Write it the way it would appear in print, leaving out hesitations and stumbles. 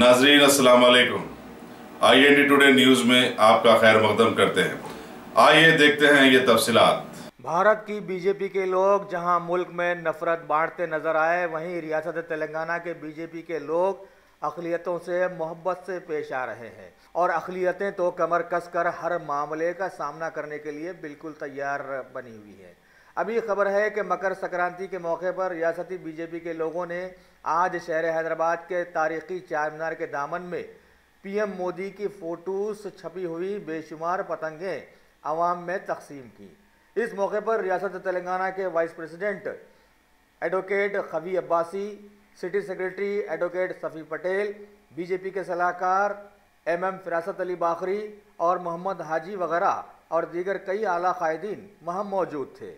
नाजरीन अस्सलाम वालेकुम। IND टुडे न्यूज में आपका खैर मकदम करते हैं। आइए देखते हैं ये तफसीलात। भारत की बीजेपी के लोग जहां मुल्क में नफरत बांटते नजर आए, वहीं रियासत तेलंगाना के बीजेपी के लोग अक़लियतों से मोहब्बत से पेश आ रहे हैं और अक़लियतें तो कमर कसकर हर मामले का सामना करने के लिए बिल्कुल तैयार बनी हुई है। अभी खबर है कि मकर संक्रांति के मौके पर रियासती बीजेपी के लोगों ने आज शहर हैदराबाद के तारीखी चार मीनार के दामन में PM मोदी की फ़ोटोज़ छपी हुई बेशुमार पतंगें आवाम में तकसीम की। इस मौके पर रियासत तेलंगाना के vice president advocate Qavi Abbasi, city secretary advocate Safi Patel, BJP के सलाहकार MM फिरासत अली बाखरी और मोहम्मद हाजी वगैरह और दीगर कई आला कायदीन वहाँ मौजूद थे।